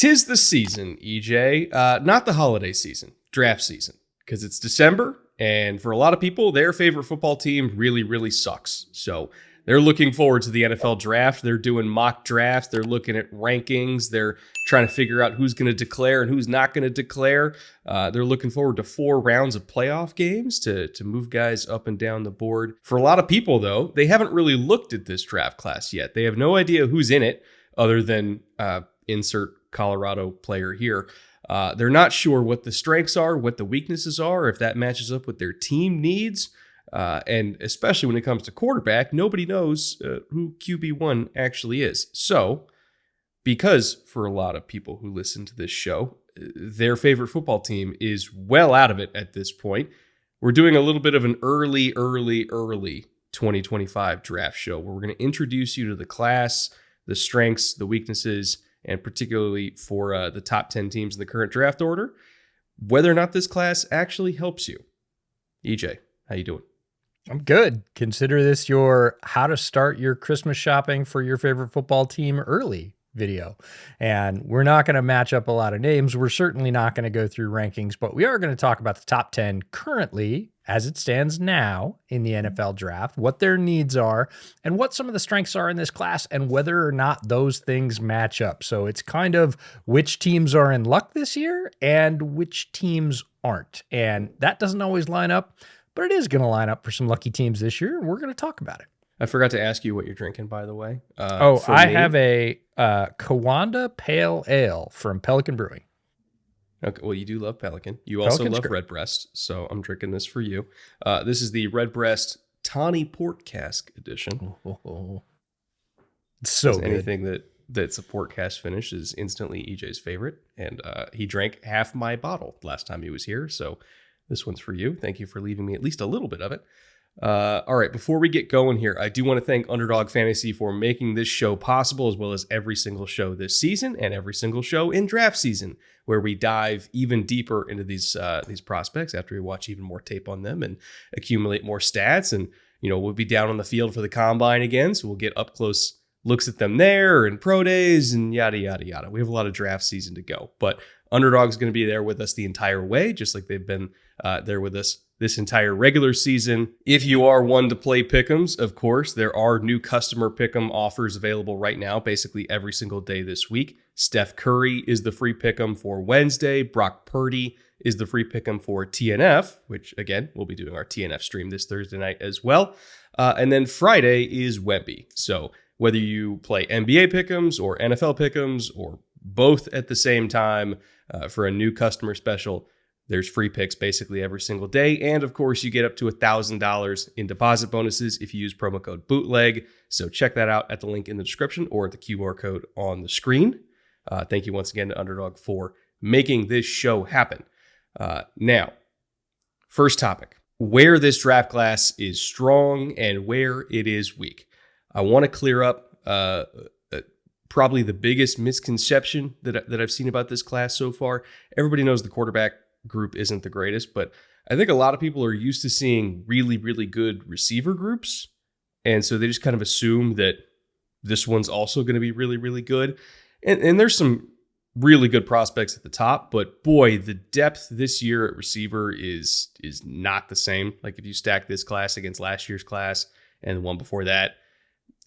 'Tis the season, EJ. Not the holiday season, draft season, because it's December, and for a lot of people, their favorite football team really, really sucks. So they're looking forward to the NFL draft. They're doing mock drafts. They're looking at rankings. They're trying to figure out who's going to declare and who's not going to declare. They're looking forward to 4 rounds of playoff games to move guys up and down the board. For a lot of people, though, they haven't really looked at this draft class yet. They have no idea who's in it other than insert Colorado player here. They're not sure what the strengths are, what the weaknesses are, if that matches up with their team needs. And especially when it comes to quarterback, nobody knows who QB1 actually is. So, because for a lot of people who listen to this show, their favorite football team is well out of it at this point, we're doing a little bit of an early 2025 draft show where we're going to introduce you to the class, the strengths, the weaknesses, and particularly for the top 10 teams in the current draft order, whether or not this class actually helps you. EJ, how you doing? I'm good. Consider this your how to start your Christmas shopping for your favorite football team early video. And we're not going to match up a lot of names. We're certainly not going to go through rankings, but we are going to talk about the top 10 currently as it stands now in the NFL draft, what their needs are, and what some of the strengths are in this class, and whether or not those things match up. So it's kind of which teams are in luck this year and which teams aren't. And that doesn't always line up, but it is going to line up for some lucky teams this year, and we're going to talk about it. I forgot to ask you what you're drinking, by the way. I have a Kawanda Pale Ale from Pelican Brewing. Okay, well, you do love Pelican. You also love Redbreast, so I'm drinking this for you. This is the Redbreast Tawny Port Cask edition. So good. Anything that's a port cask finish is instantly EJ's favorite, and he drank half my bottle last time he was here, so this one's for you. Thank you for leaving me at least a little bit of it. All right, before we get going here, I do want to thank Underdog Fantasy for making this show possible, as well as every single show this season and every single show in draft season, where we dive even deeper into these prospects after we watch even more tape on them and accumulate more stats. And, we'll be down on the field for the combine again, so we'll get up close looks at them there and pro days and yada, yada, yada. We have a lot of draft season to go, but Underdog's going to be there with us the entire way, just like they've been there with us this entire regular season. If you are one to play pick'ems, of course, there are new customer pick'em offers available right now, basically every single day this week. Steph Curry is the free pick'em for Wednesday. Brock Purdy is the free pick'em for TNF, which, again, we'll be doing our TNF stream this Thursday night as well. And then Friday is Wemby. So whether you play NBA pick'ems or NFL pick'ems or both at the same time for a new customer special, there's free picks basically every single day. And of course, you get up to $1,000 in deposit bonuses if you use promo code BOOTLEG. So check that out at the link in the description or at the QR code on the screen. Thank you once again to Underdog for making this show happen. Now, first topic, where this draft class is strong and where it is weak. I want to clear up probably the biggest misconception that I've seen about this class so far. Everybody knows the quarterback group isn't the greatest, but I think a lot of people are used to seeing really, really good receiver groups. And so they just kind of assume that this one's also going to be really, really good. And there's some really good prospects at the top, but boy, the depth this year at receiver is not the same. Like if you stack this class against last year's class and the one before that,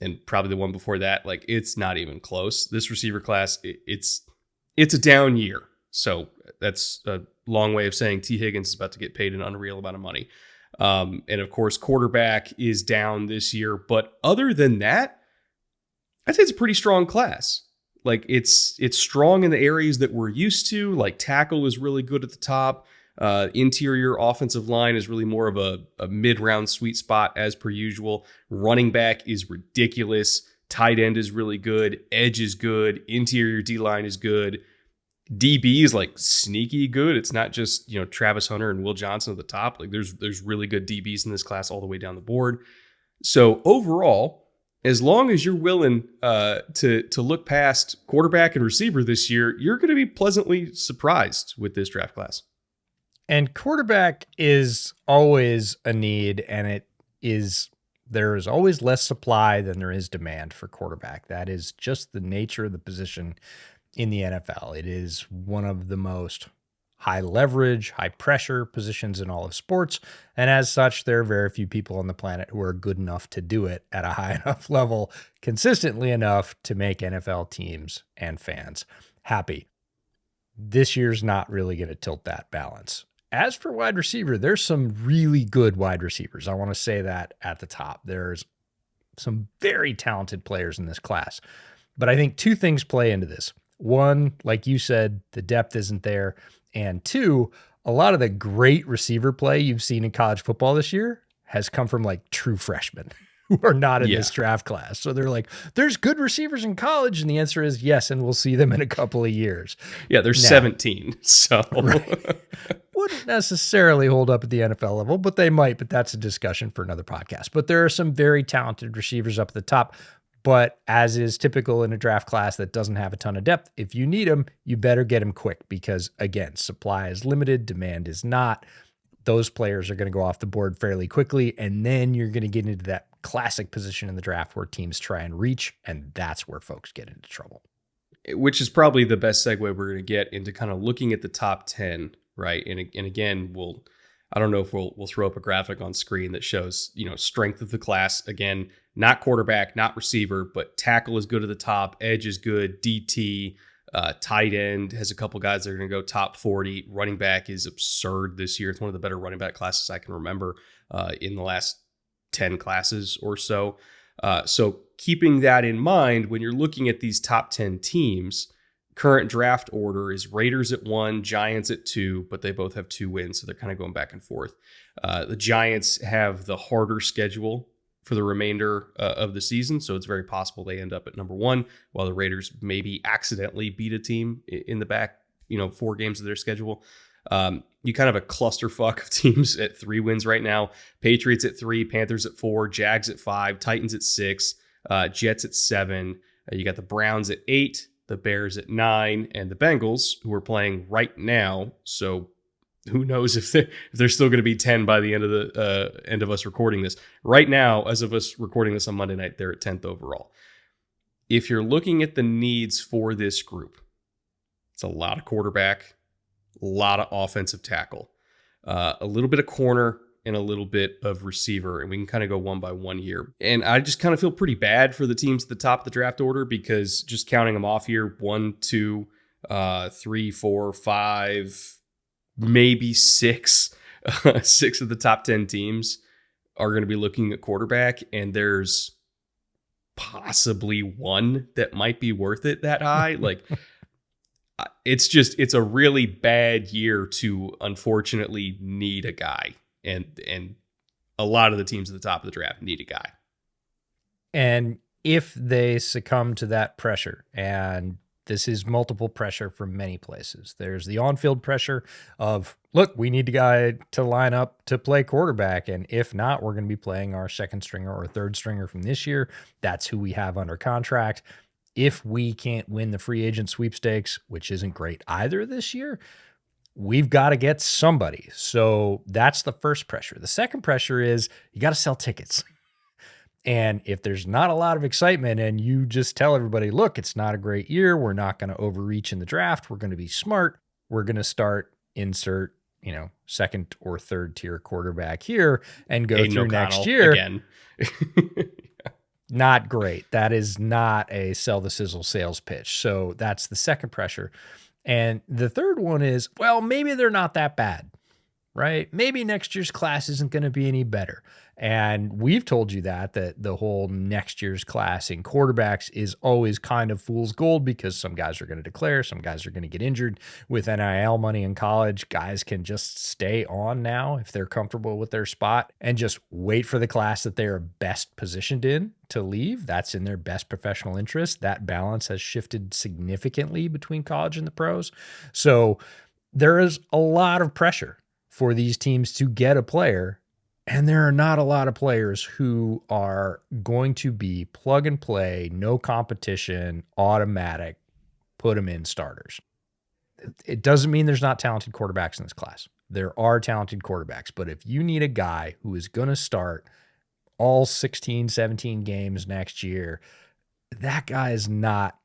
and probably the one before that, like it's not even close. This receiver class, it's a down year. So that's a long way of saying T. Higgins is about to get paid an unreal amount of money. And of course, quarterback is down this year. But other than that, I'd say it's a pretty strong class. Like it's strong in the areas that we're used to. Like tackle is really good at the top. Interior offensive line is really more of a mid-round sweet spot as per usual. Running back is ridiculous. Tight end is really good. Edge is good. Interior D-line is good. DB is like sneaky good. It's not just, Travis Hunter and Will Johnson at the top. Like there's really good DBs in this class all the way down the board. So overall, as long as you're willing to look past quarterback and receiver this year, you're going to be pleasantly surprised with this draft class. And quarterback is always a need, and there is always less supply than there is demand for quarterback. That is just the nature of the position. in the NFL. It is one of the most high leverage, high pressure positions in all of sports. And as such, there are very few people on the planet who are good enough to do it at a high enough level consistently enough to make NFL teams and fans happy. This year's not really going to tilt that balance. As for wide receiver, there's some really good wide receivers. I want to say that at the top. There's some very talented players in this class. But I think two things play into this. One, like you said, the depth isn't there. And two, a lot of the great receiver play you've seen in college football this year has come from like true freshmen who are not in this draft class. So they're like, there's good receivers in college. And the answer is yes. And we'll see them in a couple of years. Yeah, they're 17. So right. Wouldn't necessarily hold up at the NFL level, but they might. But that's a discussion for another podcast. But there are some very talented receivers up at the top. But as is typical in a draft class that doesn't have a ton of depth, if you need them, you better get them quick because, again, supply is limited, demand is not. Those players are going to go off the board fairly quickly, and then you're going to get into that classic position in the draft where teams try and reach, and that's where folks get into trouble. Which is probably the best segue we're going to get into kind of looking at the top 10, right? And again, I don't know if we'll throw up a graphic on screen that shows, strength of the class. Again, not quarterback, not receiver, but tackle is good at the top. Edge is good. DT, tight end has a couple guys that are going to go top 40. Running back is absurd this year. It's one of the better running back classes I can remember in the last 10 classes or so. So keeping that in mind, when you're looking at these top 10 teams, current draft order is Raiders at 1, Giants at 2, but they both have 2 wins, so they're kind of going back and forth. The Giants have the harder schedule for the remainder of the season, so it's very possible they end up at number 1, while the Raiders maybe accidentally beat a team in the back, 4 games of their schedule. You kind of have a clusterfuck of teams at 3 wins right now. Patriots at 3, Panthers at 4, Jags at 5, Titans at 6, Jets at 7. You got the Browns at 8, the Bears at 9, and the Bengals, who are playing right now. So who knows if they're still going to be 10 by the end of us recording this. Right now, as of us recording this on Monday night, they're at 10th overall. If you're looking at the needs for this group, it's a lot of quarterback, a lot of offensive tackle, a little bit of corner, and a little bit of receiver. And we can kind of go one by one here. And I just kind of feel pretty bad for the teams at the top of the draft order because just counting them off here, 1, 2, 3, 4, 5, maybe 6. 6 of the top 10 teams are going to be looking at quarterback. And there's possibly 1 that might be worth it that high. Like, it's a really bad year to unfortunately need a guy. And a lot of the teams at the top of the draft need a guy. And if they succumb to that pressure, and this is multiple pressure from many places, there's the on-field pressure of, look, we need a guy to line up to play quarterback. And if not, we're going to be playing our second stringer or third stringer from this year. That's who we have under contract. If we can't win the free agent sweepstakes, which isn't great either this year, we've got to get somebody. So that's the first pressure. The second pressure is you got to sell tickets. And if there's not a lot of excitement and you just tell everybody, look, it's not a great year, we're not going to overreach in the draft, we're going to be smart, we're going to insert, second or third tier quarterback here and go through next year. Again. Not great. That is not a sell the sizzle sales pitch. So that's the second pressure. And the third one is, well, maybe they're not that bad, right? Maybe next year's class isn't going to be any better. And we've told you that the whole next year's class in quarterbacks is always kind of fool's gold because some guys are going to declare, some guys are going to get injured. With NIL money in college, guys can just stay on now if they're comfortable with their spot and just wait for the class that they are best positioned in to leave. That's in their best professional interest. That balance has shifted significantly between college and the pros. So there is a lot of pressure for these teams to get a player. And there are not a lot of players who are going to be plug and play, no competition, automatic, put them in starters. It doesn't mean there's not talented quarterbacks in this class. There are talented quarterbacks, but if you need a guy who is going to start all 16, 17 games next year, that guy is not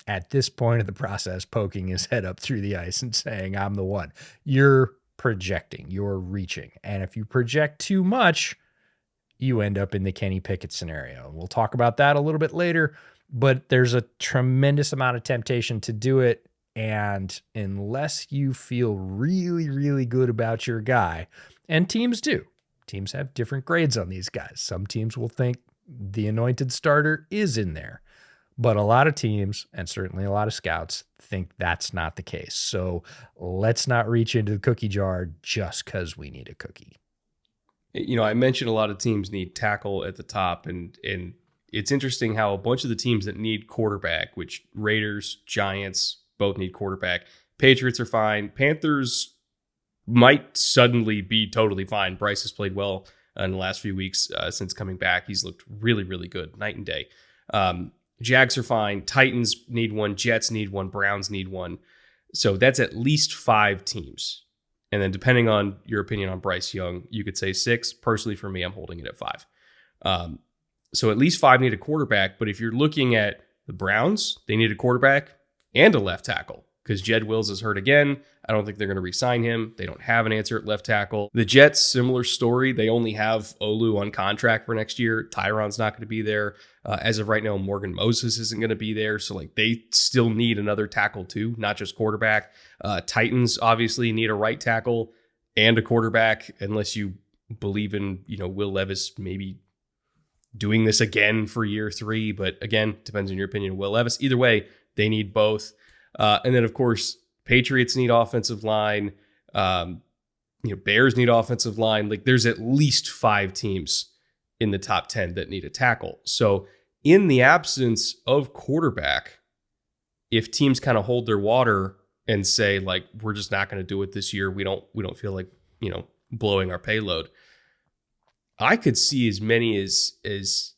at this point of the process poking his head up through the ice and saying, I'm the one. You're projecting, you're reaching. And if you project too much, you end up in the Kenny Pickett scenario. We'll talk about that a little bit later, but there's a tremendous amount of temptation to do it. And unless you feel really, really good about your guy, and teams do, teams have different grades on these guys. Some teams will think the anointed starter is in there, but a lot of teams, and certainly a lot of scouts, think that's not the case. So let's not reach into the cookie jar just because we need a cookie. I mentioned a lot of teams need tackle at the top, and it's interesting how a bunch of the teams that need quarterback, which Raiders, Giants, both need quarterback. Patriots are fine. Panthers might suddenly be totally fine. Bryce has played well in the last few weeks since coming back. He's looked really, really good, night and day. Jags are fine. Titans need one. Jets need one. Browns need one. So that's at least 5 teams. And then depending on your opinion on Bryce Young, you could say 6. Personally, for me, I'm holding it at 5. So at least 5 need a quarterback. But if you're looking at the Browns, they need a quarterback and a left tackle because Jed Wills is hurt again. I don't think they're going to re-sign him. They don't have an answer at left tackle. The Jets, similar story. They only have Olu on contract for next year. Tyron's not going to be there. As of right now, Morgan Moses isn't going to be there. So they still need another tackle too, not just quarterback. Titans obviously need a right tackle and a quarterback, unless you believe in, Will Levis maybe doing this again for year 3. But again, depends on your opinion of Will Levis. Either way, they need both. And then, of course, Patriots need offensive line. Bears need offensive line. There's at least 5 teams in the top 10 that need a tackle. So in the absence of quarterback, if teams kind of hold their water and say, we're just not going to do it this year, we don't feel like, blowing our payload, I could see as many as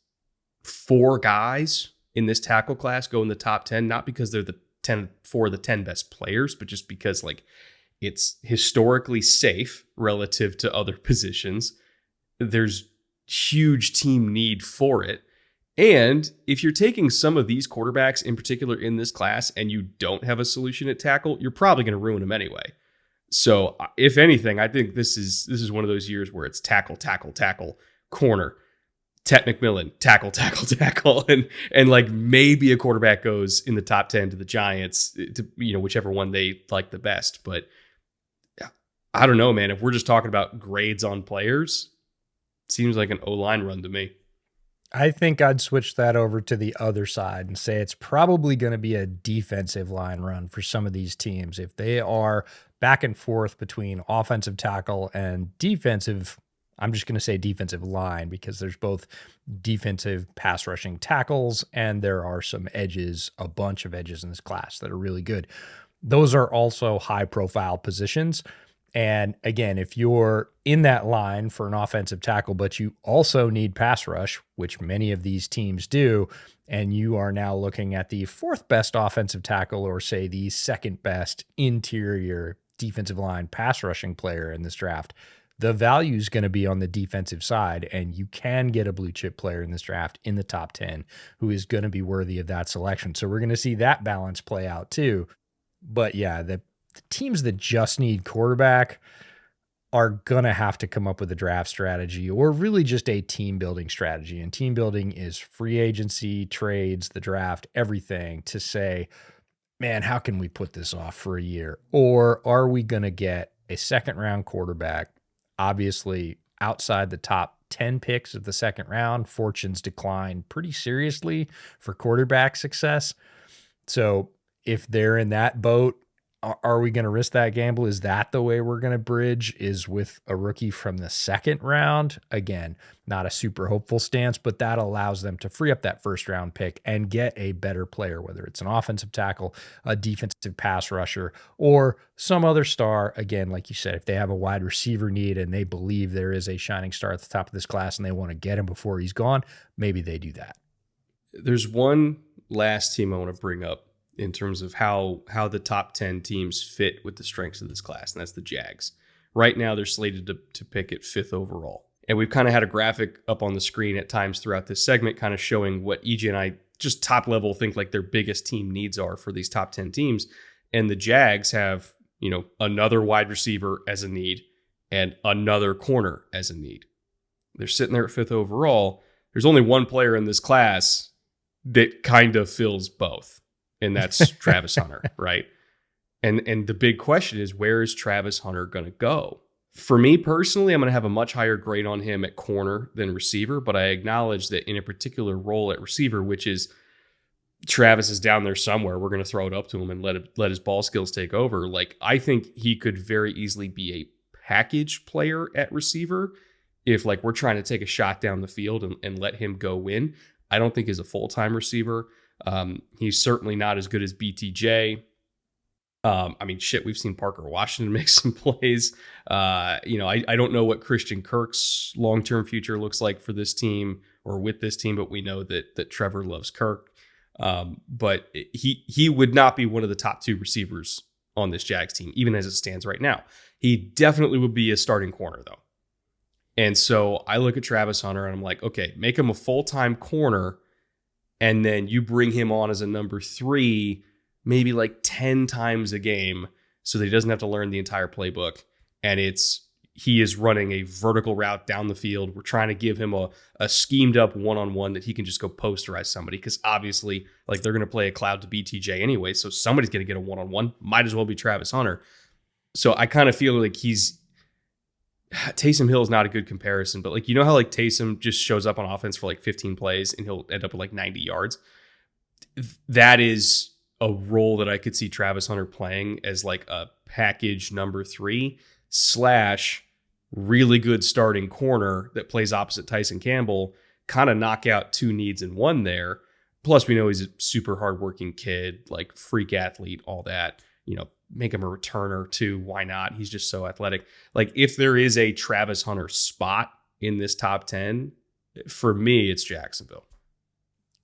4 guys in this tackle class go in the top 10, not because they're the 10 best players, but just because it's historically safe relative to other positions. There's huge team need for it. And if you're taking some of these quarterbacks in particular in this class and you don't have a solution at tackle, you're probably going to ruin them anyway. So if anything, I think this is one of those years where it's tackle, corner, Tet McMillan, tackle, and maybe a quarterback goes in the top 10 to the Giants, to whichever one they like the best. But I don't know, man. If we're just talking about grades on players, it seems like an O-line run to me. I think I'd switch that over to the other side and say it's probably going to be a defensive line run for some of these teams. If they are back and forth between offensive tackle and defensive, I'm just going to say defensive line because there's both defensive pass rushing tackles and there are some edges, a bunch of edges in this class that are really good. Those are also high profile positions. And again, if you're in that line for an offensive tackle, but you also need pass rush, which many of these teams do, and you are now looking at the 4th best offensive tackle or say the 2nd best interior defensive line pass rushing player in this draft, the value is going to be on the defensive side, and you can get a blue chip player in this draft in the top 10 who is going to be worthy of that selection. So we're going to see that balance play out too. But yeah, the teams that just need quarterback are going to have to come up with a draft strategy or really just a team building strategy. And team building is free agency, trades, the draft, everything to say, man, how can we put this off for a year? Or are we going to get a 2nd round quarterback? Obviously, outside the top 10 picks of the 2nd round, fortunes decline pretty seriously for quarterback success. So if they're in that boat, are we going to risk that gamble? Is that the way we're going to bridge, is with a rookie from the 2nd round? Again, not a super hopeful stance, but that allows them to free up that 1st round pick and get a better player, whether it's an offensive tackle, a defensive pass rusher, or some other star. Again, like you said, if they have a wide receiver need and they believe there is a shining star at the top of this class and they want to get him before he's gone, maybe they do that. There's one last team I want to bring up in terms of how the top 10 teams fit with the strengths of this class, and that's the Jags. Right now, they're slated to pick at 5th overall. And we've kind of had a graphic up on the screen at times throughout this segment kind of showing what EJ and I just top level think like their biggest team needs are for these top 10 teams. And the Jags have, another wide receiver as a need and another corner as a need. They're sitting there at 5th overall. There's only one player in this class that kind of fills both, and that's Travis Hunter, right? And the big question is, where is Travis Hunter going to go? For me personally, I'm going to have a much higher grade on him at corner than receiver, but I acknowledge that in a particular role at receiver, which is Travis is down there somewhere, we're going to throw it up to him and let his ball skills take over. Like, I think he could very easily be a package player at receiver if like we're trying to take a shot down the field and let him go win. I don't think he's a full-time receiver. He's certainly not as good as BTJ. We've seen Parker Washington make some plays. I don't know what Christian Kirk's long-term future looks like for this team or with this team, but we know that Trevor loves Kirk. But he would not be one of the top 2 receivers on this Jags team, even as it stands right now. He definitely would be a starting corner, though. And so I look at Travis Hunter and I'm like, okay, make him a full-time corner, and then you bring him on as a number 3, maybe like 10 times a game, so that he doesn't have to learn the entire playbook. And he is running a vertical route down the field. We're trying to give him a schemed up one-on-one that he can just go posterize somebody, because obviously like they're going to play a cloud to BTJ anyway, so somebody's going to get a one-on-one. Might as well be Travis Hunter. So I kind of feel like Taysom Hill is not a good comparison, but like, how like Taysom just shows up on offense for like 15 plays and he'll end up with like 90 yards. That is a role that I could see Travis Hunter playing as like a package number 3 / really good starting corner that plays opposite Tyson Campbell, kind of knock out 2 needs in one there. Plus we know he's a super hardworking kid, like freak athlete, all that, make him a returner too. Why not? He's just so athletic. Like, if there is a Travis Hunter spot in this top 10, for me, it's Jacksonville.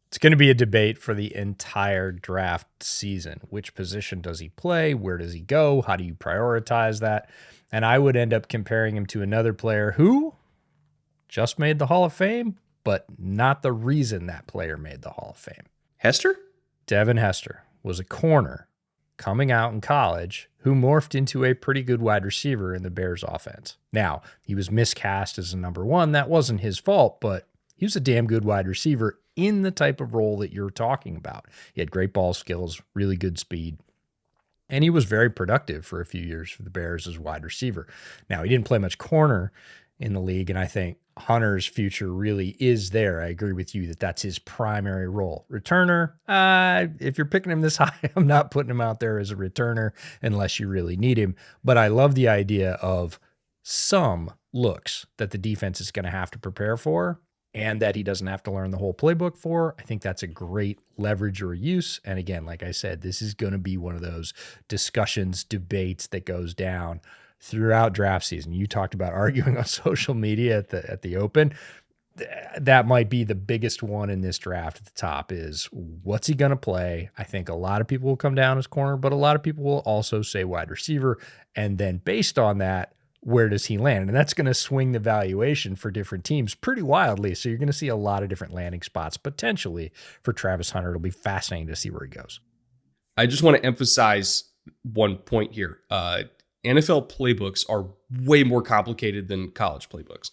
It's going to be a debate for the entire draft season. Which position does he play? Where does he go? How do you prioritize that? And I would end up comparing him to another player who just made the Hall of Fame, but not the reason that player made the Hall of Fame. Hester? Devin Hester was a corner coming out in college who morphed into a pretty good wide receiver in the Bears offense. Now, he was miscast as a number 1. That wasn't his fault, but he was a damn good wide receiver in the type of role that you're talking about. He had great ball skills, really good speed, and he was very productive for a few years for the Bears as a wide receiver. Now, he didn't play much corner in the league, and I think Hunter's future really is there. I agree with you that that's his primary role. Returner, if you're picking him this high, I'm not putting him out there as a returner unless you really need him. But I love the idea of some looks that the defense is going to have to prepare for and that he doesn't have to learn the whole playbook for. I think that's a great leverage or use. And again, like I said, this is going to be one of those discussions, debates that goes down throughout draft season. You talked about arguing on social media at the open. That might be the biggest one in this draft at the top is what's he going to play? I think a lot of people will come down as corner, but a lot of people will also say wide receiver. And then based on that, where does he land? And that's going to swing the valuation for different teams pretty wildly. So you're going to see a lot of different landing spots potentially for Travis Hunter. It'll be fascinating to see where he goes. I just want to emphasize one point here. NFL playbooks are way more complicated than college playbooks.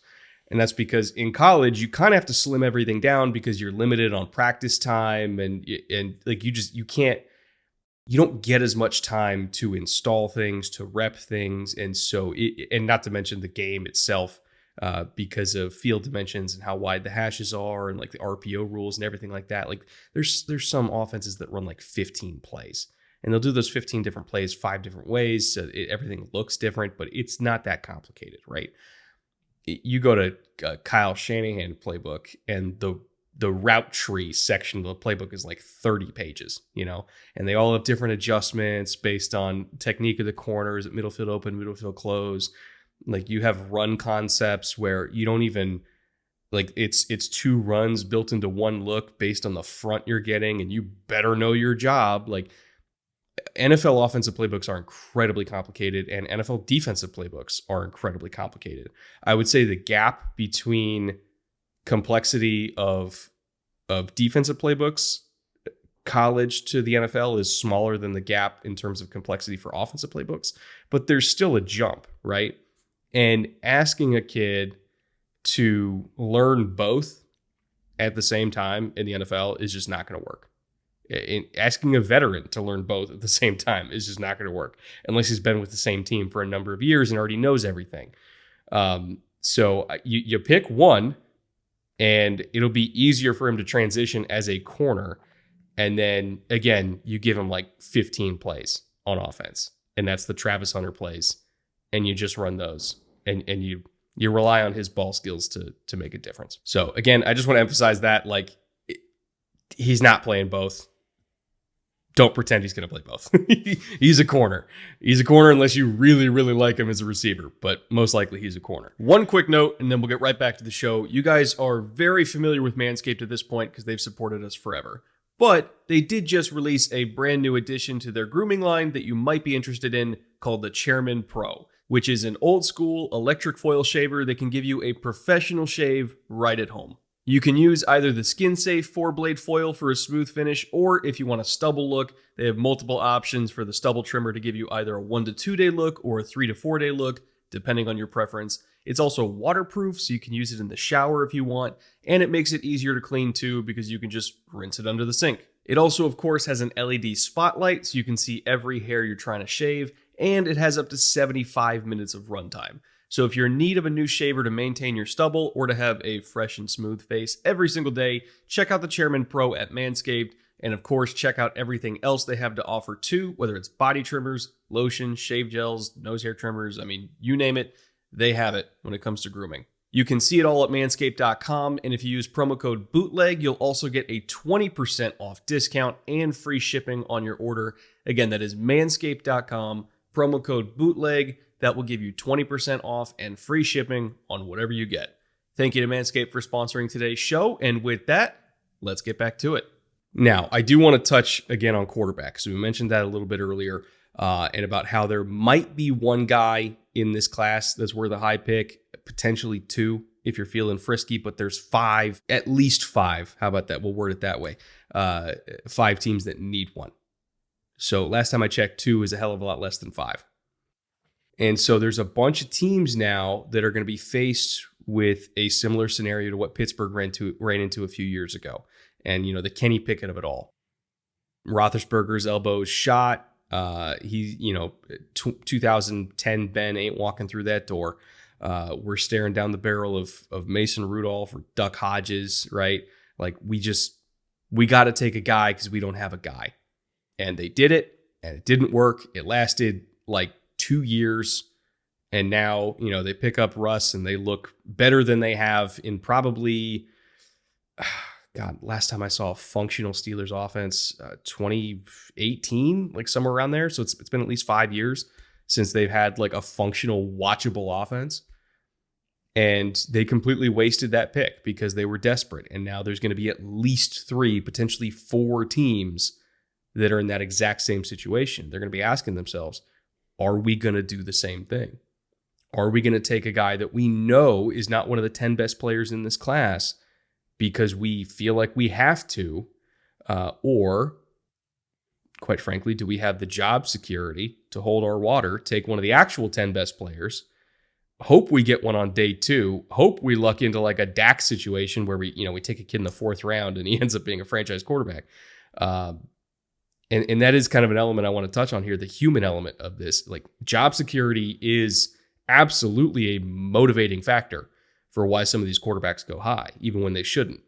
And that's because in college, you kind of have to slim everything down because you're limited on practice time and like you don't get as much time to install things, to rep things. And so, and not to mention the game itself, because of field dimensions and how wide the hashes are and like the RPO rules and everything like that. Like there's some offenses that run like 15 plays. And they'll do those 15 different plays 5 different ways. So everything looks different, but it's not that complicated, right? You go to Kyle Shanahan playbook and the route tree section of the playbook is like 30 pages, and they all have different adjustments based on technique of the corners, middle field open, middle field close. Like you have run concepts where you don't even like it's 2 runs built into one look based on the front you're getting, and you better know your job. Like NFL offensive playbooks are incredibly complicated and NFL defensive playbooks are incredibly complicated. I would say the gap between complexity of defensive playbooks college to the NFL is smaller than the gap in terms of complexity for offensive playbooks, but there's still a jump, right? And asking a kid to learn both at the same time in the NFL is just not going to work. Asking a veteran to learn both at the same time is just not going to work unless he's been with the same team for a number of years and already knows everything. So you pick one, and it'll be easier for him to transition as a corner. And then, again, you give him like 15 plays on offense, and that's the Travis Hunter plays, and you just run those, and you rely on his ball skills to make a difference. So, again, I just want to emphasize that, like, he's not playing both. Don't pretend he's going to play both. He's a corner. He's a corner unless you really, really like him as a receiver, but most likely he's a corner. One quick note, and then we'll get right back to the show. You guys are very familiar with Manscaped at this point because they've supported us forever. But they did just release a brand new addition to their grooming line that you might be interested in called the Chairman Pro, which is an old school electric foil shaver that can give you a professional shave right at home. You can use either the skin-safe 4-blade foil for a smooth finish, or if you want a stubble look, they have multiple options for the stubble trimmer to give you either a 1 to 2 day look or a 3 to 4 day look, depending on your preference. It's also waterproof, so you can use it in the shower if you want, and it makes it easier to clean too because you can just rinse it under the sink. It also, of course, has an LED spotlight so you can see every hair you're trying to shave, and it has up to 75 minutes of runtime. So if you're in need of a new shaver to maintain your stubble or to have a fresh and smooth face every single day, check out the Chairman Pro at Manscaped. And of course, check out everything else they have to offer too, whether it's body trimmers, lotion, shave gels, nose hair trimmers. I mean, you name it, they have it when it comes to grooming. You can see it all at manscaped.com. And if you use promo code BOOTLEG, you'll also get a 20% off discount and free shipping on your order. Again, that is manscaped.com, promo code BOOTLEG. That will give you 20% off and free shipping on whatever you get. Thank you to Manscaped for sponsoring today's show. And with that, let's get back to it. Now, I do want to touch again on quarterbacks. So we mentioned that a little bit earlier and about how there might be one guy in this class that's worth a high pick, potentially two if you're feeling frisky, but there's five, at least five. How about that? We'll word it that way. 5 teams that need one. So last time I checked, 2 is a hell of a lot less than 5. And so there's a bunch of teams now that are going to be faced with a similar scenario to what Pittsburgh ran into a few years ago. And, you know, the Kenny Pickett of it all. Roethlisberger's elbow is shot. 2010 Ben ain't walking through that door. We're staring down the barrel of Mason Rudolph or Duck Hodges, right? Like we got to take a guy because we don't have a guy. And they did it, and it didn't work. It lasted like 2 years. And now, you know, they pick up Russ and they look better than they have in probably, God, last time I saw a functional Steelers offense, 2018, like somewhere around there. So it's been at least 5 years since they've had like a functional, watchable offense. And they completely wasted that pick because they were desperate. And now there's going to be at least 3, potentially 4 teams that are in that exact same situation. They're going to be asking themselves, are we going to do the same thing? Are we going to take a guy that we know is not one of the 10 best players in this class because we feel like we have to? Or, quite frankly, do we have the job security to hold our water, take one of the actual 10 best players, hope we get one on day 2, hope we luck into like a Dak situation where we take a kid in the 4th round and he ends up being a franchise quarterback. And that is kind of an element I want to touch on here, the human element of this. Like job security is absolutely a motivating factor for why some of these quarterbacks go high, even when they shouldn't.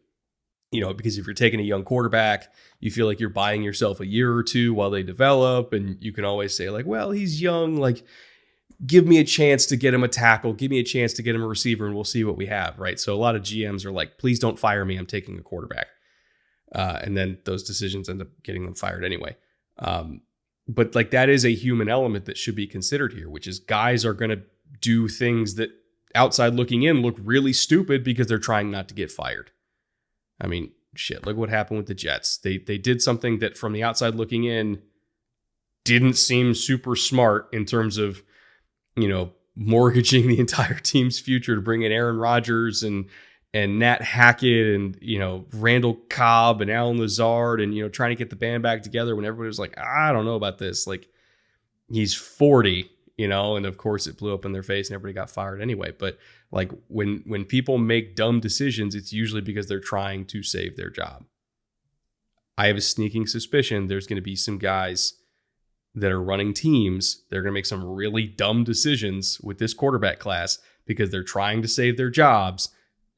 You know, because if you're taking a young quarterback, you feel like you're buying yourself a year or 2 while they develop. And you can always say like, well, he's young, like give me a chance to get him a tackle, give me a chance to get him a receiver, and we'll see what we have, right? So a lot of GMs are like, please don't fire me, I'm taking a quarterback. And then those decisions end up getting them fired anyway. But like that is a human element that should be considered here, which is guys are going to do things that outside looking in look really stupid because they're trying not to get fired. I mean, shit, look what happened with the Jets. They did something that from the outside looking in didn't seem super smart in terms of, you know, mortgaging the entire team's future to bring in Aaron Rodgers and and Nat Hackett and, Randall Cobb and Alan Lazard and, trying to get the band back together when everybody was like, I don't know about this. Like, he's 40, and of course it blew up in their face and everybody got fired anyway. But like when people make dumb decisions, it's usually because they're trying to save their job. I have a sneaking suspicion there's going to be some guys that are running teams. They're going to make some really dumb decisions with this quarterback class because they're trying to save their jobs.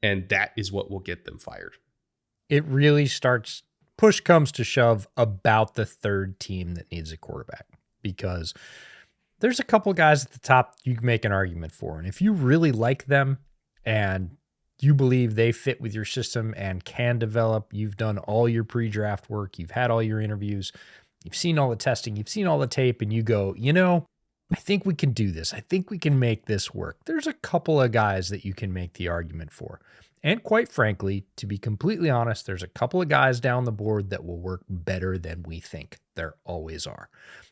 And that is what will get them fired. It really starts, push comes to shove, about the third team that needs a quarterback, because there's a couple guys at the top you can make an argument for. And if you really like them and you believe they fit with your system and can develop, you've done all your pre-draft work, you've had all your interviews, you've seen all the testing, you've seen all the tape, and you go, I think we can do this. I think we can make this work. There's a couple of guys that you can make the argument for. And quite frankly, to be completely honest, there's a couple of guys down the board that will work better than we think. There always are.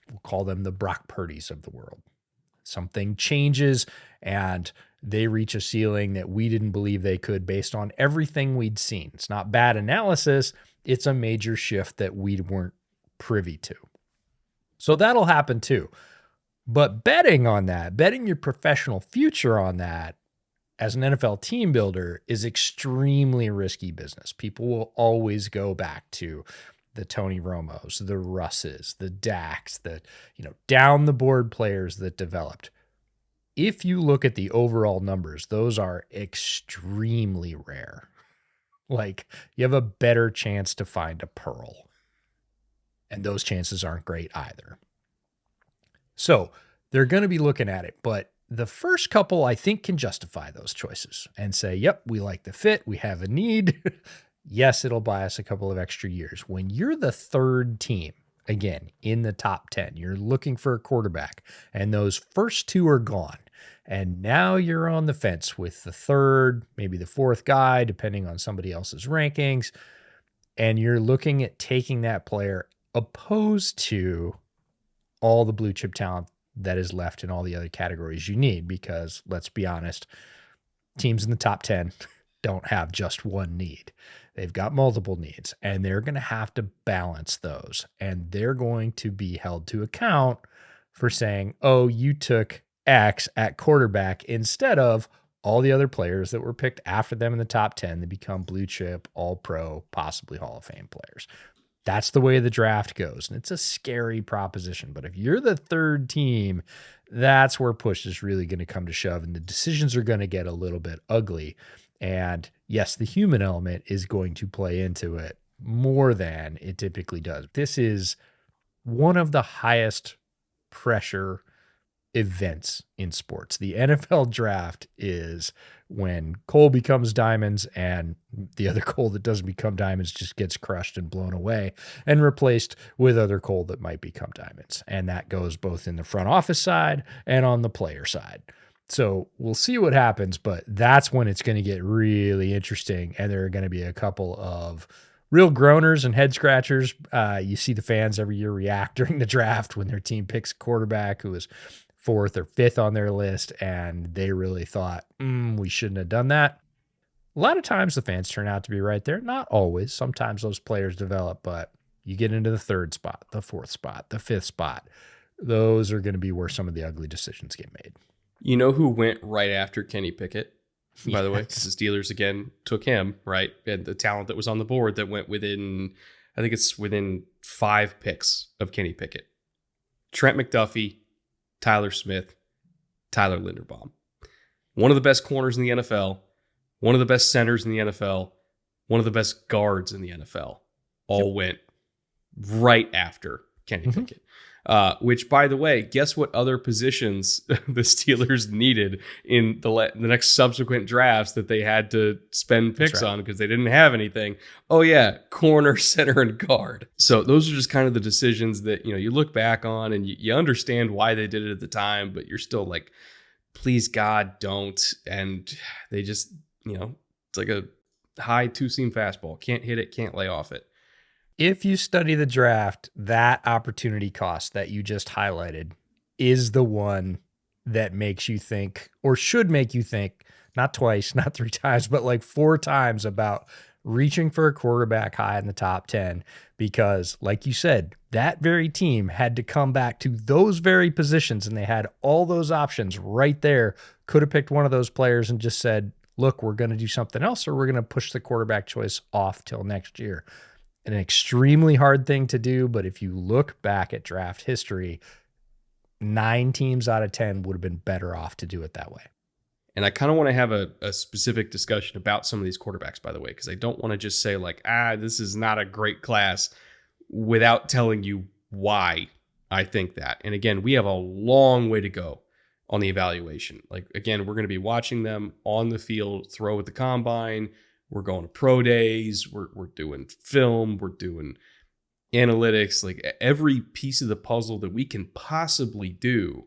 We'll call them the Brock Purdy's of the world. Something changes and they reach a ceiling that we didn't believe they could based on everything we'd seen. It's not bad analysis. It's a major shift that we weren't privy to. So that'll happen too. But betting on that, betting your professional future on that as an NFL team builder is extremely risky business. People will always go back to the Tony Romos, the Russes, the Daks, the down the board players that developed. If you look at the overall numbers, those are extremely rare. Like, you have a better chance to find a pearl. And those chances aren't great either. So they're going to be looking at it, but the first couple I think can justify those choices and say, yep, we like the fit. We have a need. Yes, it'll buy us a couple of extra years. When you're the third team, again, in the top 10, you're looking for a quarterback and those first two are gone. And now you're on the fence with the third, maybe the fourth guy, depending on somebody else's rankings. And you're looking at taking that player opposed to all the blue chip talent that is left in all the other categories you need, because let's be honest, teams in the top 10 don't have just one need. They've got multiple needs, and they're going to have to balance those. And they're going to be held to account for saying, oh, you took X at quarterback instead of all the other players that were picked after them in the top 10 that become blue chip, all pro, possibly Hall of Fame players. That's the way the draft goes. And it's a scary proposition. But if you're the third team, that's where push is really going to come to shove. And the decisions are going to get a little bit ugly. And yes, the human element is going to play into it more than it typically does. This is one of the highest pressure events in sports. The NFL draft is when coal becomes diamonds and the other coal that doesn't become diamonds just gets crushed and blown away and replaced with other coal that might become diamonds. And that goes both in the front office side and on the player side. So we'll see what happens, but that's when it's going to get really interesting. And there are going to be a couple of real groaners and head scratchers. You see the fans every year react during the draft when their team picks a quarterback who is fourth or fifth on their list, and they really thought, we shouldn't have done that. A lot of times the fans turn out to be right there. Not always. Sometimes those players develop, but you get into the third spot, the fourth spot, the fifth spot. Those are going to be where some of the ugly decisions get made. You know who went right after Kenny Pickett, by the way? Because the Steelers, again, took him, right? And the talent that was on the board that went within, I think it's within 5 picks of Kenny Pickett. Trent McDuffie, Tyler Smith, Tyler Linderbaum. One of the best corners in the NFL, one of the best centers in the NFL, one of the best guards in the NFL, all went right after Kenny Pickett. Which, by the way, guess what other positions the Steelers needed in the next subsequent drafts that they had to spend picks on because they didn't have anything? Oh, yeah, corner, center, and guard. So those are just kind of the decisions that, you look back on and you understand why they did it at the time, but you're still like, please, God, don't. And they just, it's like a high two-seam fastball. Can't hit it, can't lay off it. If you study the draft, that opportunity cost that you just highlighted is the one that makes you think, or should make you think, not twice, not 3 times, but like 4 times about reaching for a quarterback high in the top 10 because, like you said, that very team had to come back to those very positions and they had all those options right there. Could have picked one of those players and just said, look, we're going to do something else or we're going to push the quarterback choice off till next year. An extremely hard thing to do, but if you look back at draft history, 9 teams out of 10 would have been better off to do it that way. And I kind of want to have a specific discussion about some of these quarterbacks, by the way, because I don't want to just say like, this is not a great class without telling you why I think that. And again, we have a long way to go on the evaluation. Like, again, we're going to be watching them on the field, throw at the combine. We're going to pro days. We're doing film. We're doing analytics. Like every piece of the puzzle that we can possibly do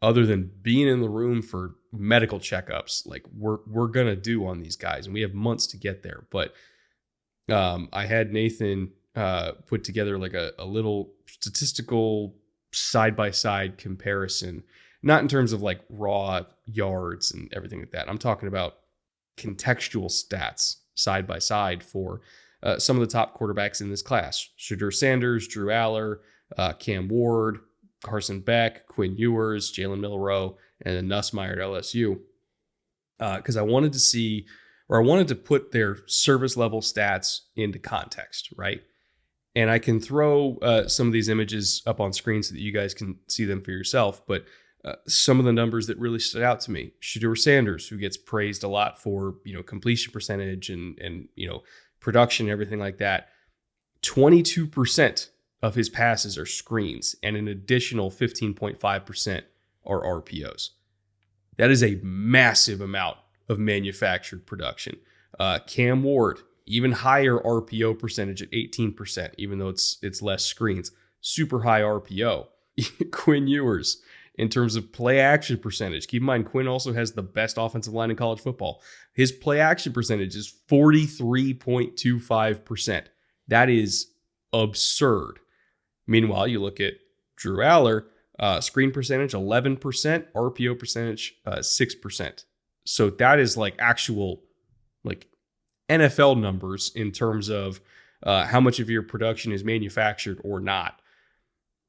other than being in the room for medical checkups, like we're going to do on these guys. And we have months to get there. But I had Nathan put together like a little statistical side-by-side comparison, not in terms of like raw yards and everything like that. I'm talking about contextual stats side by side for some of the top quarterbacks in this class. Shedeur Sanders, Drew Aller, Cam Ward, Carson Beck, Quinn Ewers, Jalen Milroe, and then Nussmeier at LSU. Because I wanted to see, or I wanted to put their service level stats into context, right? And I can throw some of these images up on screen so that you guys can see them for yourself. But some of the numbers that really stood out to me: Shedeur Sanders, who gets praised a lot for completion percentage and production and everything like that. 22% of his passes are screens, and an additional 15.5% are RPOs. That is a massive amount of manufactured production. Cam Ward, even higher RPO percentage at 18%, even though it's less screens. Super high RPO. Quinn Ewers, in terms of play action percentage. Keep in mind, Quinn also has the best offensive line in college football. His play action percentage is 43.25%. That is absurd. Meanwhile, you look at Drew Aller, screen percentage 11%, RPO percentage 6%. So that is like actual like NFL numbers in terms of how much of your production is manufactured or not.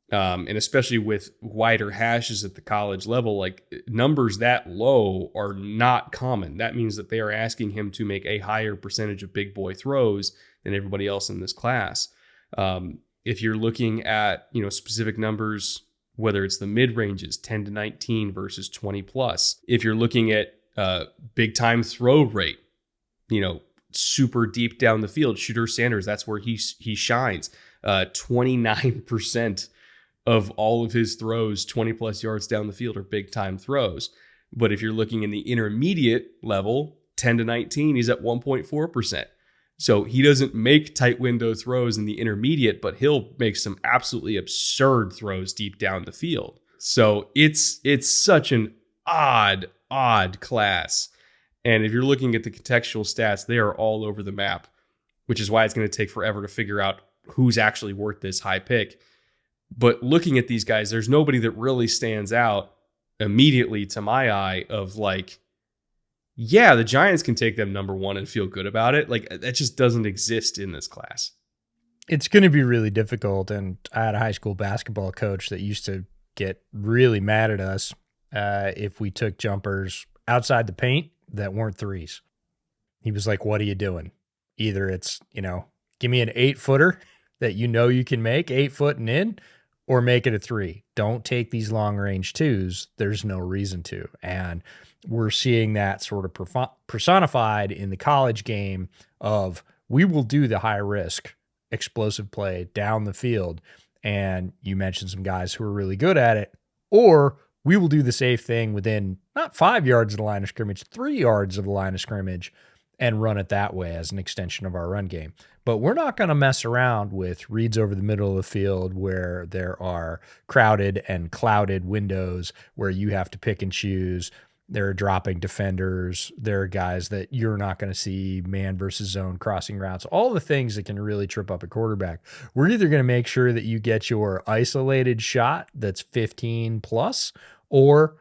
And especially with wider hashes at the college level, like numbers that low are not common. That means that they are asking him to make a higher percentage of big boy throws than everybody else in this class. If you're looking at, specific numbers, whether it's the mid ranges, 10 to 19 versus 20 plus, if you're looking at big time throw rate, super deep down the field, Shedeur Sanders, that's where he shines. 29% of all of his throws, 20 plus yards down the field, are big time throws. But if you're looking in the intermediate level, 10 to 19, he's at 1.4%. So he doesn't make tight window throws in the intermediate, but he'll make some absolutely absurd throws deep down the field. So it's such an odd class. And if you're looking at the contextual stats, they are all over the map, which is why it's going to take forever to figure out who's actually worth this high pick. But looking at these guys, there's nobody that really stands out immediately to my eye of like, yeah, the Giants can take them number one and feel good about it. Like that just doesn't exist in this class. It's going to be really difficult. And I had a high school basketball coach that used to get really mad at us if we took jumpers outside the paint that weren't threes. He was like, what are you doing? Either it's, give me an 8-footer that you can make 8 foot and in, or make it a 3. Don't take these long range 2s. There's no reason to. And we're seeing that sort of personified in the college game of we will do the high risk explosive play down the field. And you mentioned some guys who are really good at it, or we will do the safe thing within not 5 yards of the line of scrimmage, 3 yards of the line of scrimmage, and run it that way as an extension of our run game. But we're not going to mess around with reads over the middle of the field where there are crowded and clouded windows where you have to pick and choose. There are dropping defenders. There are guys that you're not going to see man versus zone crossing routes, all the things that can really trip up a quarterback. We're either going to make sure that you get your isolated shot that's 15 plus, or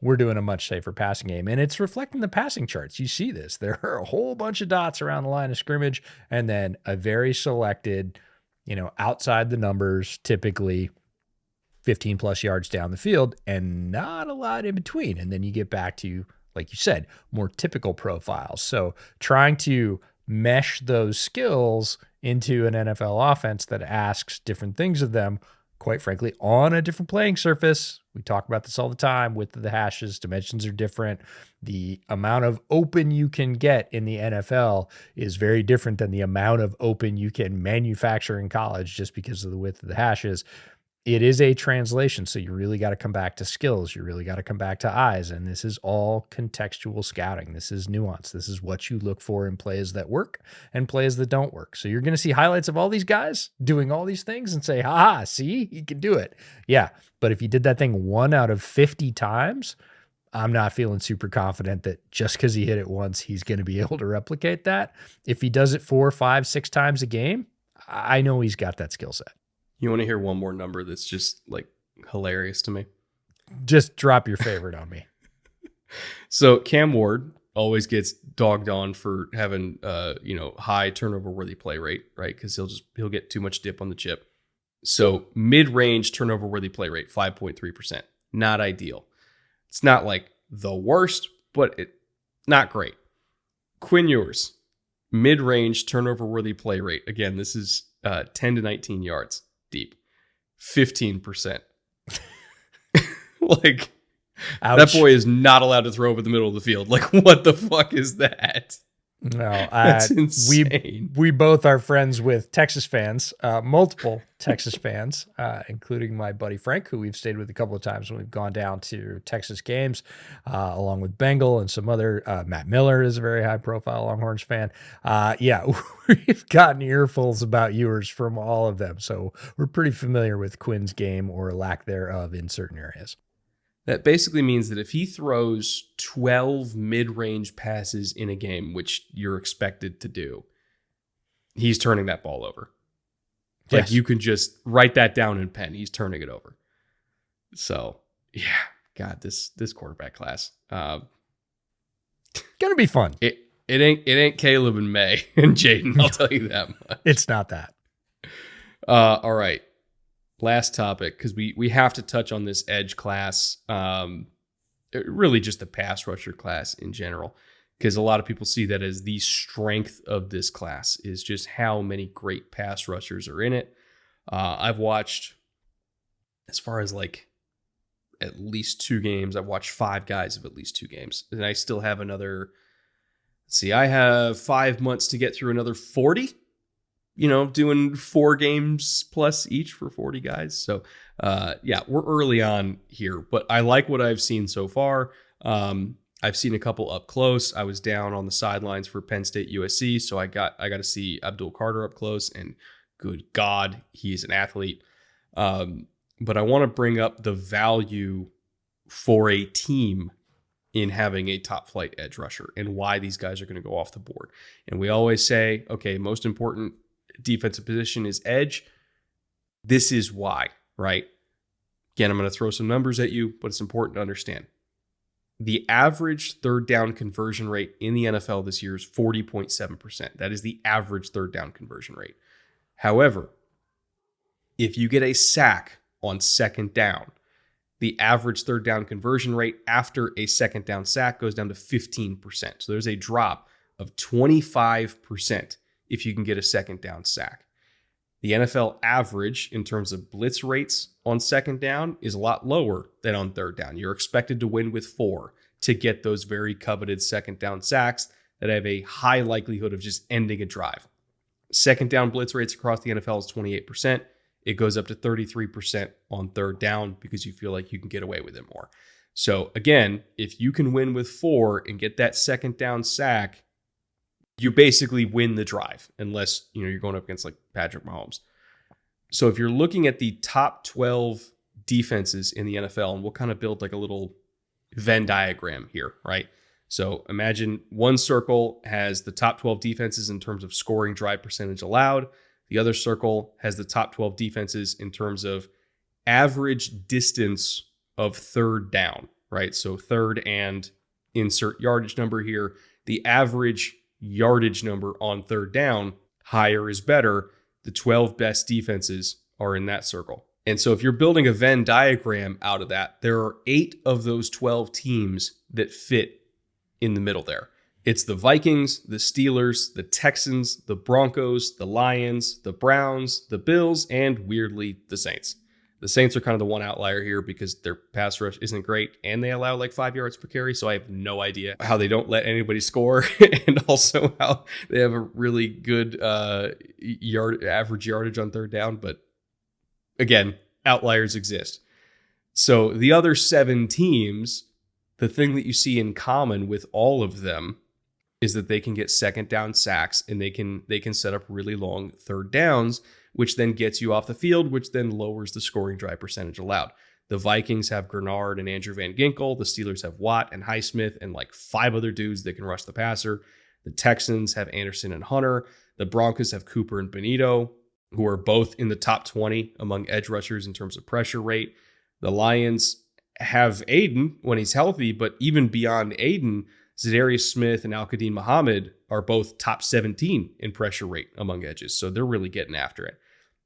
we're doing a much safer passing game. And it's reflecting the passing charts. You see this. There are a whole bunch of dots around the line of scrimmage, and then a very selected, outside the numbers, typically 15 plus yards down the field, and not a lot in between. And then you get back to, like you said, more typical profiles. So trying to mesh those skills into an NFL offense that asks different things of them, quite frankly, on a different playing surface. We talk about this all the time. Width of the hashes, dimensions are different. The amount of open you can get in the NFL is very different than the amount of open you can manufacture in college just because of the width of the hashes. It is a translation, so you really got to come back to skills. You really got to come back to eyes, and this is all contextual scouting. This is nuance. This is what you look for in plays that work and plays that don't work. So you're going to see highlights of all these guys doing all these things and say, ha, see, he can do it. Yeah, but if you did that thing 1 out of 50 times, I'm not feeling super confident that just because he hit it once, he's going to be able to replicate that. If he does it 4, 5, 6 times a game, I know he's got that skill set. You want to hear one more number that's just like hilarious to me? Just drop your favorite on me. So Cam Ward always gets dogged on for having high turnover worthy play rate, right? Because he'll get too much dip on the chip. So mid-range turnover worthy play rate, 5.3%. Not ideal. It's not like the worst, but not great. Quinn Ewers, mid-range turnover worthy play rate. Again, this is 10 to 19 yards deep, 15%. Like, ouch. That boy is not allowed to throw over the middle of the field. Like, what the fuck is that? No, that's insane. We both are friends with Texas fans, multiple Texas fans, including my buddy Frank, who we've stayed with a couple of times when we've gone down to Texas games, along with Bengal and some other. Matt Miller is a very high profile Longhorns fan. Yeah, we've gotten earfuls about Ewers from all of them. So we're pretty familiar with Quinn's game or lack thereof in certain areas. That basically means that if he throws 12 mid-range passes in a game, which you're expected to do, he's turning that ball over. Like, yes. You can just write that down in pen. He's turning it over. So, yeah, God, this quarterback class. Gonna be fun. It ain't Caleb and May and Jaden, I'll tell you that much. It's not that. All right. Last topic, because we have to touch on this edge class, really just the pass rusher class in general, because a lot of people see that as the strength of this class is just how many great pass rushers are in it. I've watched, as far as like at least 2 games, I've watched 5 guys of at least 2 games, and I still have another, I have 5 months to get through another 40. Doing 4 games plus each for 40 guys. So, we're early on here, but I like what I've seen so far. I've seen a couple up close. I was down on the sidelines for Penn State USC, so I got to see Abdul Carter up close, and good God, he's an athlete. But I want to bring up the value for a team in having a top flight edge rusher and why these guys are going to go off the board. And we always say, okay, most important defensive position is edge. This is why, right? Again, I'm going to throw some numbers at you, but it's important to understand. The average third down conversion rate in the NFL this year is 40.7%. That is the average third down conversion rate. However, if you get a sack on second down, the average third down conversion rate after a second down sack goes down to 15%. So there's a drop of 25% if you can get a second down sack. The NFL average in terms of blitz rates on second down is a lot lower than on third down. You're expected to win with 4 to get those very coveted second down sacks that have a high likelihood of just ending a drive. Second down blitz rates across the NFL is 28%. It goes up to 33% on third down because you feel like you can get away with it more. So again, if you can win with 4 and get that second down sack, you basically win the drive, unless you're going up against like Patrick Mahomes. So if you're looking at the top 12 defenses in the NFL, and we'll kind of build like a little Venn diagram here, right? So imagine one circle has the top 12 defenses in terms of scoring drive percentage allowed. The other circle has the top 12 defenses in terms of average distance of third down, right? So third and insert yardage number here. The average yardage number on third down, higher is better. The 12 best defenses are in that circle. And so if you're building a Venn diagram out of that, there are 8 of those 12 teams that fit in the middle there. It's the Vikings, the Steelers, the Texans, the Broncos, the Lions, the Browns, the Bills, and weirdly, the Saints. The Saints are kind of the one outlier here because their pass rush isn't great and they allow like 5 yards per carry. So I have no idea how they don't let anybody score and also how they have a really good average yardage on third down. But again, outliers exist. So the other 7 teams, the thing that you see in common with all of them is that they can get second down sacks and they can set up really long third downs, which then gets you off the field, which then lowers the scoring drive percentage allowed. The Vikings have Grenard and Andrew Van Ginkel. The Steelers have Watt and Highsmith and like 5 other dudes that can rush the passer. The Texans have Anderson and Hunter. The Broncos have Cooper and Benito, who are both in the top 20 among edge rushers in terms of pressure rate. The Lions have Aiden when he's healthy, but even beyond Aiden, Zadarius Smith and Al-Qadim Muhammad are both top 17 in pressure rate among edges. So they're really getting after it.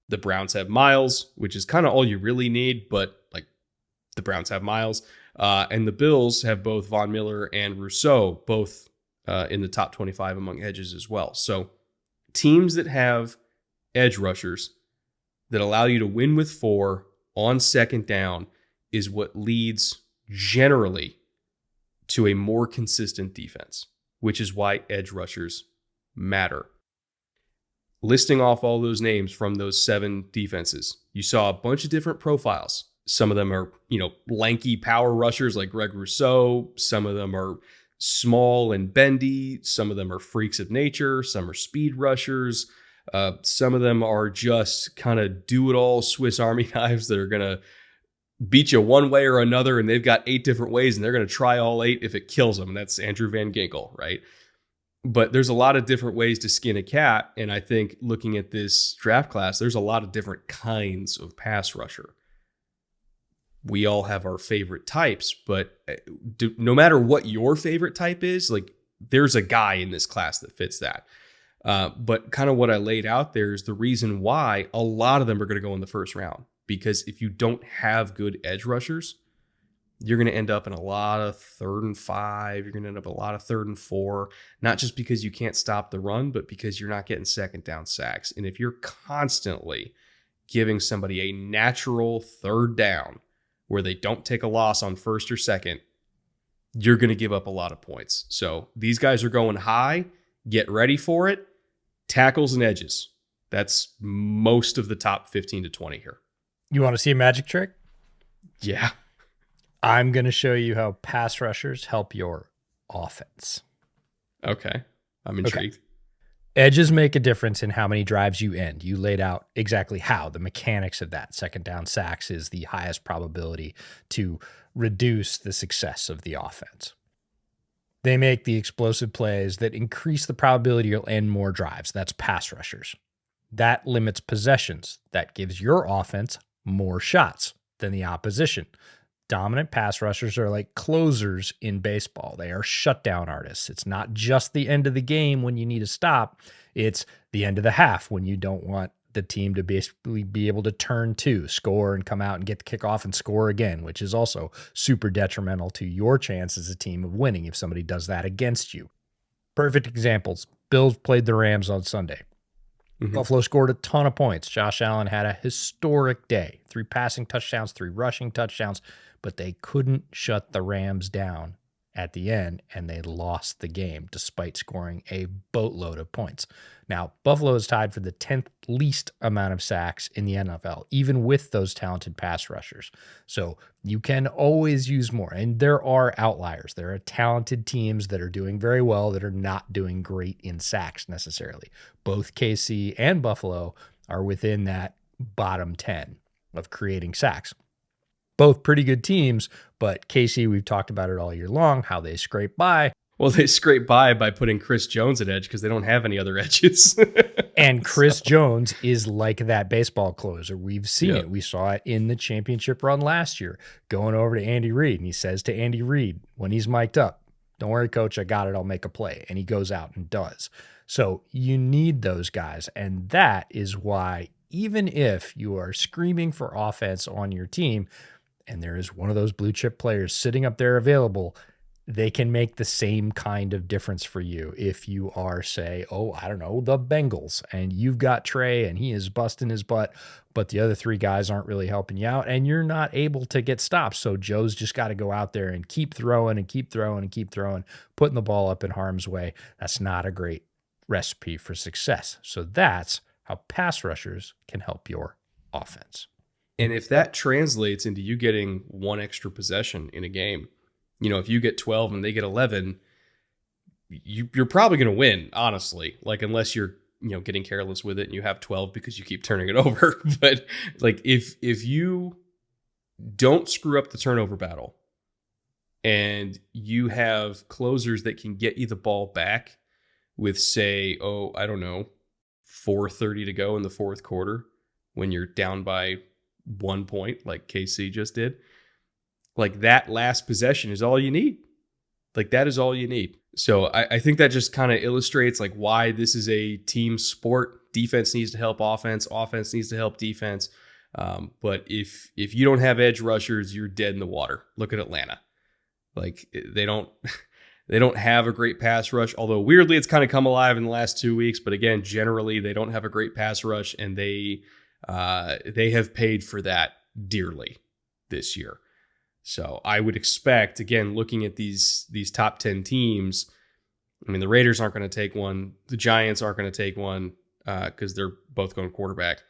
The Browns have Miles, which is kind of all you really need, but like the Browns have Miles. And the Bills have both Von Miller and Rousseau, both in the top 25 among edges as well. So teams that have edge rushers that allow you to win with 4 on second down is what leads generally to a more consistent defense, which is why edge rushers matter. Listing off all those names from those 7 defenses, you saw a bunch of different profiles. Some of them are, lanky power rushers like Greg Rousseau. Some of them are small and bendy. Some of them are freaks of nature. Some are speed rushers. Some of them are just kind of do-it-all Swiss Army knives that are going to beat you one way or another, and they've got 8 different ways, and they're going to try all 8 if it kills them. And that's Andrew Van Ginkel, right? But there's a lot of different ways to skin a cat, and I think looking at this draft class, there's a lot of different kinds of pass rusher. We all have our favorite types, but no matter what your favorite type is, like there's a guy in this class that fits that. But kind of what I laid out there is the reason why a lot of them are going to go in the first round. Because if you don't have good edge rushers, you're going to end up in a lot of 3rd and 5. You're going to end up a lot of 3rd and 4, not just because you can't stop the run, but because you're not getting second down sacks. And if you're constantly giving somebody a natural third down where they don't take a loss on first or second, you're going to give up a lot of points. So these guys are going high. Get ready for it. Tackles and edges. That's most of the top 15 to 20 here. You want to see a magic trick? Yeah. I'm going to show you how pass rushers help your offense. Okay. I'm intrigued. Okay. Edges make a difference in how many drives you end. You laid out exactly how, the mechanics of that. Second down sacks is the highest probability to reduce the success of the offense. They make the explosive plays that increase the probability you'll end more drives. That's pass rushers. That limits possessions. That gives your offense more shots than the opposition. Dominant pass rushers are like closers in baseball. They are shutdown artists. It's not just the end of the game when you need to stop. It's the end of the half when you don't want the team to basically be able to turn 2, score, and come out and get the kickoff and score again, which is also super detrimental to your chance as a team of winning if somebody does that against you. Perfect examples. Bills played the Rams on Sunday. Mm-hmm. Buffalo scored a ton of points. Josh Allen had a historic day. 3 passing touchdowns, 3 rushing touchdowns, but they couldn't shut the Rams down at the end, and they lost the game despite scoring a boatload of points. Now, Buffalo is tied for the 10th least amount of sacks in the NFL, even with those talented pass rushers. So you can always use more, and there are outliers. There are talented teams that are doing very well that are not doing great in sacks necessarily. Both KC and Buffalo are within that bottom 10 of creating sacks. Both pretty good teams, but KC, we've talked about it all year long, how they scrape by. Well, they scrape by putting Chris Jones at edge because they don't have any other edges. And Chris Jones is like that baseball closer. We've seen Yep. it. We saw it in the championship run last year, going over to Andy Reid. And he says to Andy Reid when he's mic'd up, "Don't worry, coach, I got it. I'll make a play." And he goes out and does. So you need those guys. And that is why, even if you are screaming for offense on your team and there is one of those blue chip players sitting up there available, they can make the same kind of difference for you if you are, say, I don't know, the Bengals, and you've got Trey and he is busting his butt, but the other three guys aren't really helping you out and you're not able to get stops. So Joe's just got to go out there and keep throwing and keep throwing and keep throwing, putting the ball up in harm's way. That's not a great recipe for success. So that's how pass rushers can help your offense. And if that translates into you getting one extra possession in a game, if you get 12 and they get 11, you're probably going to win, honestly. Like, unless you're, getting careless with it and you have 12 because you keep turning it over. But like, if you don't screw up the turnover battle and you have closers that can get you the ball back with, say, 4:30 to go in the fourth quarter when you're down by 1 point, like KC just did, like, that last possession is all you need. Like, that is all you need. So I think that just kind of illustrates like why this is a team sport. Defense needs to help offense. Offense needs to help defense. But if you don't have edge rushers, you're dead in the water. Look at Atlanta. Like, they don't have a great pass rush. Although weirdly, it's kind of come alive in the last 2 weeks. But again, generally they don't have a great pass rush, and they have paid for that dearly this year. So I would expect, again, looking at these top 10 teams, I mean, the Raiders aren't going to take one. The Giants aren't going to take one because they're both going quarterback.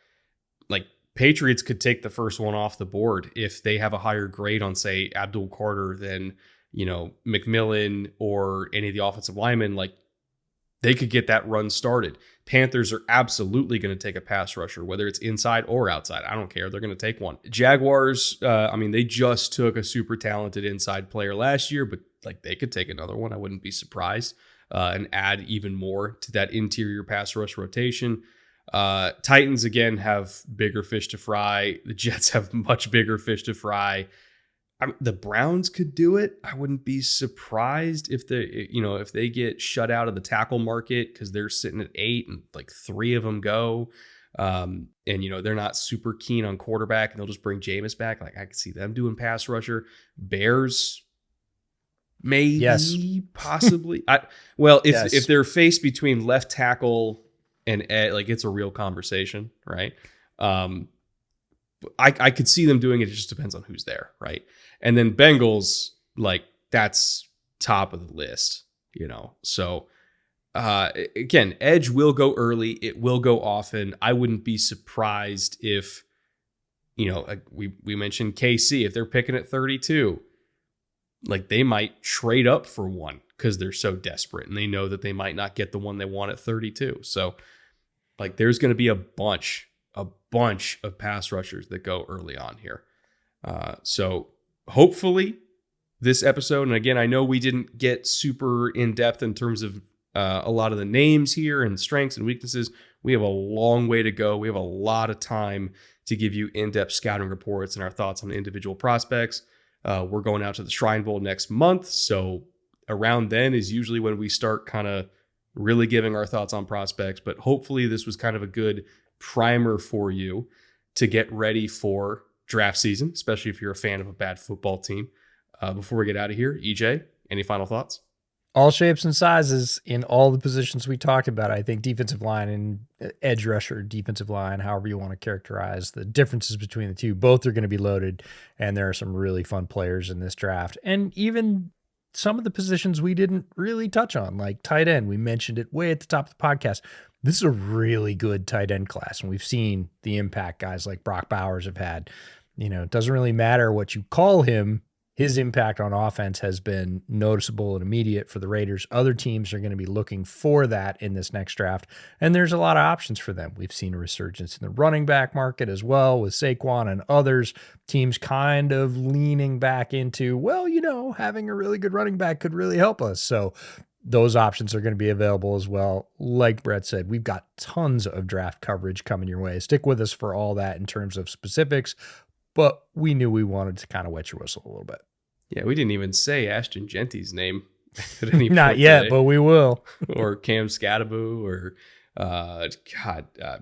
Like, Patriots could take the first one off the board if they have a higher grade on, say, Abdul Carter than, McMillan or any of the offensive linemen. Like, they could get that run started. Panthers are absolutely going to take a pass rusher, whether it's inside or outside. I don't care. They're going to take one. Jaguars, they just took a super talented inside player last year, but like, they could take another one. I wouldn't be surprised and add even more to that interior pass rush rotation. Titans, again, have bigger fish to fry. The Jets have much bigger fish to fry. The Browns could do it. I wouldn't be surprised if they get shut out of the tackle market because they're sitting at 8 and like 3 of them go. And they're not super keen on quarterback and they'll just bring Jameis back. Like, I could see them doing pass rusher. Bears, maybe, yes. Possibly. If they're faced between left tackle and like, it's a real conversation, right? I could see them doing it. It just depends on who's there, right? And then Bengals, like, that's top of the list, So, again, edge will go early. It will go often. I wouldn't be surprised if, like we mentioned KC, if they're picking at 32, like, they might trade up for one because they're so desperate and they know that they might not get the one they want at 32. So, like, there's going to be a bunch of pass rushers that go early on here. So hopefully this episode, and again, I know we didn't get super in depth in terms of a lot of the names here and strengths and weaknesses. We have a long way to go. We have a lot of time to give you in-depth scouting reports and our thoughts on individual prospects. We're going out to the Shrine Bowl next month. So around then is usually when we start kind of really giving our thoughts on prospects. But hopefully this was kind of a good primer for you to get ready for draft season, especially if you're a fan of a bad football team. Before we get out of here, EJ, any final thoughts? All shapes and sizes in all the positions we talked about. I think defensive line and edge rusher, defensive line, however you want to characterize the differences between the two, both are going to be loaded. And there are some really fun players in this draft. And even some of the positions we didn't really touch on, like tight end. We mentioned it way at the top of the podcast. This is a really good tight end class. And we've seen the impact guys like Brock Bowers have had. It doesn't really matter what you call him. His impact on offense has been noticeable and immediate for the Raiders. Other teams are going to be looking for that in this next draft, and there's a lot of options for them. We've seen a resurgence in the running back market as well with Saquon and others. Teams kind of leaning back into, having a really good running back could really help us. So those options are going to be available as well. Like Brett said, we've got tons of draft coverage coming your way. Stick with us for all that in terms of specifics, but we knew we wanted to kind of wet your whistle a little bit. Yeah, we didn't even say Ashton Genty's name at any Not point yet, today. but we will. Or Cam Scadaboo or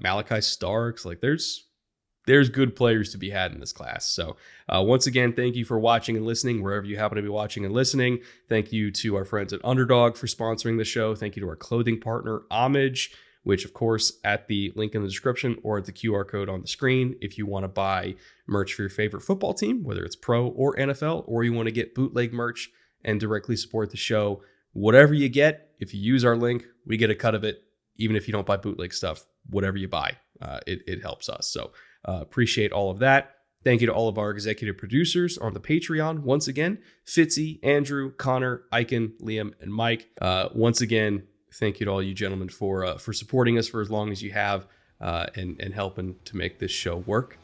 Malachi Starks. Like there's good players to be had in this class. So once again, thank you for watching and listening wherever you happen to be watching and listening. Thank you to our friends at Underdog for sponsoring the show. Thank you to our clothing partner, Homage, which of course at the link in the description or at the QR code on the screen, if you want to buy merch for your favorite football team, whether it's pro or NFL, or you want to get bootleg merch and directly support the show, whatever you get, if you use our link, we get a cut of it. Even if you don't buy bootleg stuff, whatever you buy, it helps us. So appreciate all of that. Thank you to all of our executive producers on the Patreon. Once again, Fitzy, Andrew, Connor, Eichen, Liam, and Mike. Once again, thank you to all you gentlemen for supporting us for as long as you have and helping to make this show work.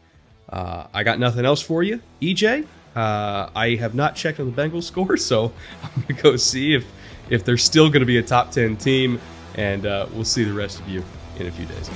I got nothing else for you. EJ, I have not checked on the Bengals score, so I'm going to go see if they're still going to be a top 10 team, and we'll see the rest of you in a few days.